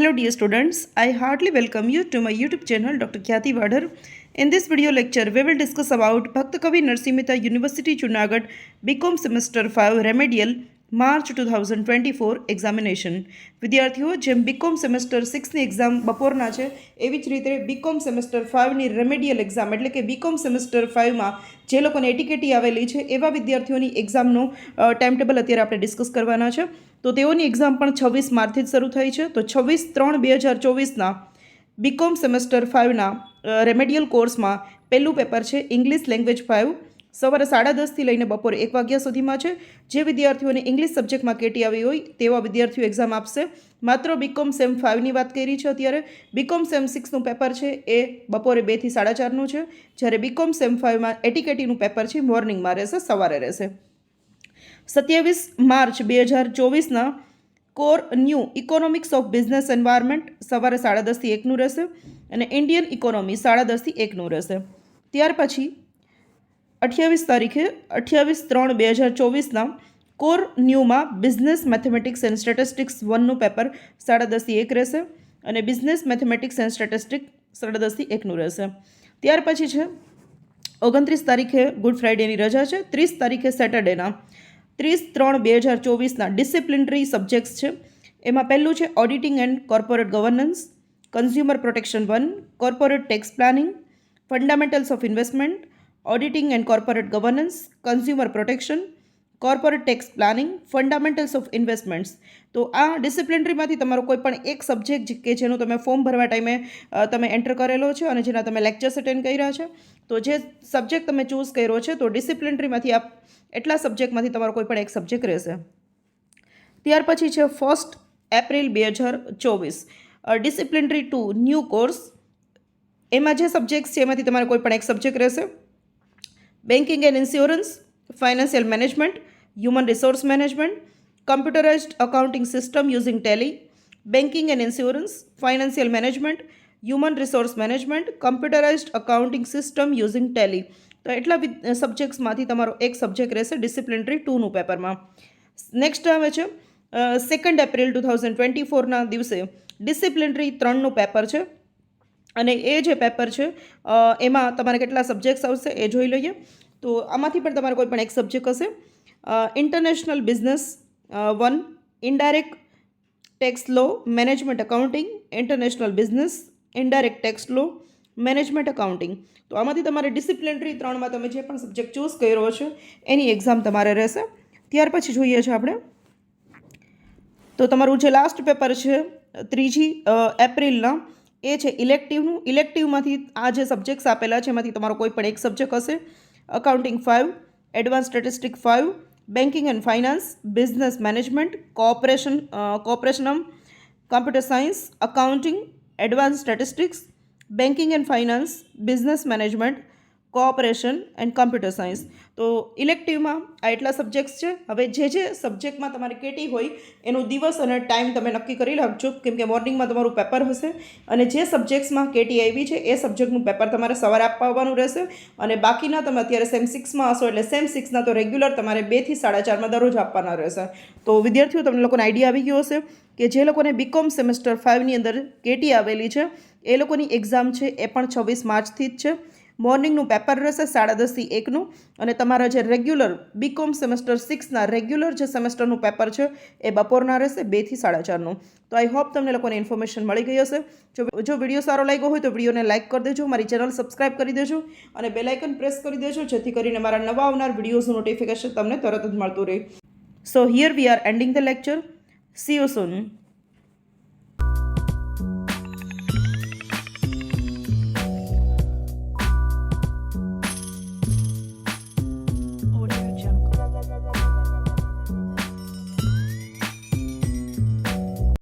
Hello dear students, I heartily welcome you to my YouTube channel Dr. Khyati Vadar. In this video lecture, we will discuss about Bhakt Kavi Narsimha Mehta University Junagadh BCom Semester 5 Remedial March 2024 examination. વિદ્યાર્થીઓ, જેમ BCom semester 6ની exam બપોરના છે, એવી જ રીતે BCom semester 5ની remedial exam એટલે કે BCom semester 5માં જે લોકોને એટીકેટી આવેલી છે એવા વિદ્યાર્થીઓની એક્ઝામનું ટાઈમ ટેબલ અત્યારે આપણે ડિસ્કસ કરવાના છે. તો તેઓની એક્ઝામ પણ 26 માર્ચથી જ શરૂ થઈ છે. તો 26/3/2024ના બીકોમ સેમેસ્ટર 5ના રેમેડિયલ કોર્સમાં પહેલું પેપર છે ઇંગ્લિશ લેંગ્વેજ 5, સવારે 10:30થી લઈને બપોરે 1 વાગ્યા સુધીમાં છે. જે વિદ્યાર્થીઓને ઇંગ્લિશ સબ્જેક્ટમાં કેટી આવી હોય તેવા વિદ્યાર્થીઓ એક્ઝામ આપશે. માત્ર બીકોમ સેમ 5ની વાત કરી છે અત્યારે. બીકોમ સેમ 6નું પેપર છે એ બપોરે 2થી 4:30નું છે, જ્યારે બીકોમ સેમ 5માં એટીકેટીનું પેપર છે મોર્નિંગમાં રહેશે, સવારે રહેશે. 27 માર્ચ 2024ના core new economics of business environment સવારે 10:30થી 1નું રહેશે અને ઇન્ડિયન ઇકોનોમી 10:30થી 1નું રહેશે. ત્યાર પછી 28/3/2024ના કોર ન્યૂમાં બિઝનેસ મેથેમેટિક્સ એન્ડ સ્ટેટિસ્ટિક્સ 1નું પેપર 10:30થી 1 રહેશે અને બિઝનેસ મેથેમેટિક્સ એન્ડ સ્ટેટિસ્ટિક્સ 10:30થી 1નું રહેશે. ત્યાર પછી છે 29 તારીખે ગુડ ફ્રાઇડેની રજા છે. 30 તારીખે સેટરડેના 30/3/2024ના ડિસિપ્લિનરી સબ્જેક્ટ્સ છે. એમાં પહેલું છે auditing and corporate governance, consumer protection 1, corporate tax planning, fundamentals of investment, auditing and corporate governance, consumer protection, corporate tax planning, fundamentals of investments. તો આ ડિસિપ્લિનરીમાંથી તમારો કોઈ પણ એક સબ્જેક્ટ કે જેનું તમે ફોર્મ ભરવા ટાઈમે તમે એન્ટર કરેલો છે અને જેના તમે લેક્ચર્સ અટેન્ડ કર્યા છે, તો જે સબ્જેક્ટ તમે ચૂઝ કર્યો છે તો ડિસિપ્લિનરીમાંથી આ એટલા સબ્જેક્ટમાંથી તમારો કોઈ પણ એક સબ્જેક્ટ રહેશે. ત્યાર પછી છે 1 એપ્રિલ 2024 ડિસિપ્લિનરી 2 ન્યૂ કોર્સ. એમાં જે સબ્જેક્ટ્સ છે એમાંથી તમારે કોઈ પણ એક સબ્જેક્ટ રહેશે. Banking and insurance, financial management, human resource management, computerised accounting system using Tally, banking and insurance, financial management, human resource management, computerised accounting system using Tally. તો એટલા સબ્જેક્ટ્સમાંથી તમારો એક સબ્જેક્ટ રહેશે ડિસિપ્લિનરી 2નું પેપરમાં. નેક્સ્ટ આવે છે 2 એપ્રિલ 2024ના દિવસે ડિસિપ્લિનરી 3નું પેપર છે અને એ જે પેપર છે એમાં તમારે કેટલા સબ્જેક્ટ્સ આવશે એ જોઈ લઈએ. તો આમાંથી પણ તમારે કોઈ પણ એક સબ્જેક્ટ હશે. International business 1, indirect tax law, management accounting, international business, indirect tax law, management accounting. તો આમાંથી તમારે ડિસિપ્લિનરી 3માં તમે જે પણ સબ્જેક્ટ ચૂઝ કર્યો છે એની એક્ઝામ તમારે રહેશે. ત્યાર પછી જોઈએ છે આપણે તો તમારું જે લાસ્ટ પેપર છે 3 એપ્રિલના એ છે ઇલેક્ટિવનું. ઇલેક્ટિવમાંથી આ જે સબ્જેક્ટ્સ આપેલા છે એમાંથી તમારો કોઈ પણ એક સબ્જેક્ટ હશે. Accounting 5, advance statistic 5, banking and finance, business management, કોઓપરેશનમ, computer science, accounting, advance statistics, banking and finance, business management, cooperation and computer science. તો ઇલેક્ટિવમાં આ એટલા સબ્જેક્ટ્સ છે. હવે જે સબ્જેક્ટમાં તમારે કેટી હોય એનો દિવસ અને ટાઈમ તમે નક્કી કરી રાખજો, કેમ કે મોર્નિંગમાં તમારું પેપર હશે અને જે સબ્જેક્ટ્સમાં કેટી આવી છે એ સબ્જેક્ટનું પેપર તમારે સવારે આપવા આવવાનું રહેશે. અને બાકીના તમે અત્યારે સેમ 6માં હશો એટલે સેમ 6ના તો રેગ્યુલર તમારે 2થી 4:30માં દરરોજ આપવાના રહેશે. તો વિદ્યાર્થીઓ, તમને લોકોને આઈડિયા આવી ગયો હશે કે જે લોકોને બીકોમ સેમેસ્ટર 5ની અંદર કેટી આવેલી છે એ લોકોની એક્ઝામ છે એ પણ 26 માર્ચથી જ છે. મોર્નિંગનું પેપર રહેશે 10:30થી 1નું અને તમારા જે રેગ્યુલર બીકોમ સેમેસ્ટર 6ના રેગ્યુલર જે સેમેસ્ટરનું પેપર છે એ બપોરના રહેશે 2થી 4:30નું. તો આઈ હોપ તમને લોકોને ઇન્ફોર્મેશન મળી ગઈ હશે. જો વિડીયો સારો લાગ્યો હોય તો વિડીયોને લાઇક કરી દેજો, મારી ચેનલ સબસ્ક્રાઇબ કરી દેજો અને બેલ આઇકન પ્રેસ કરી દેજો, જેથી કરીને મારા નવા આવનાર વિડીયોઝનું નોટિફિકેશન તમને તરત જ મળતું રહે. સો here we are ending the lecture. C you soon.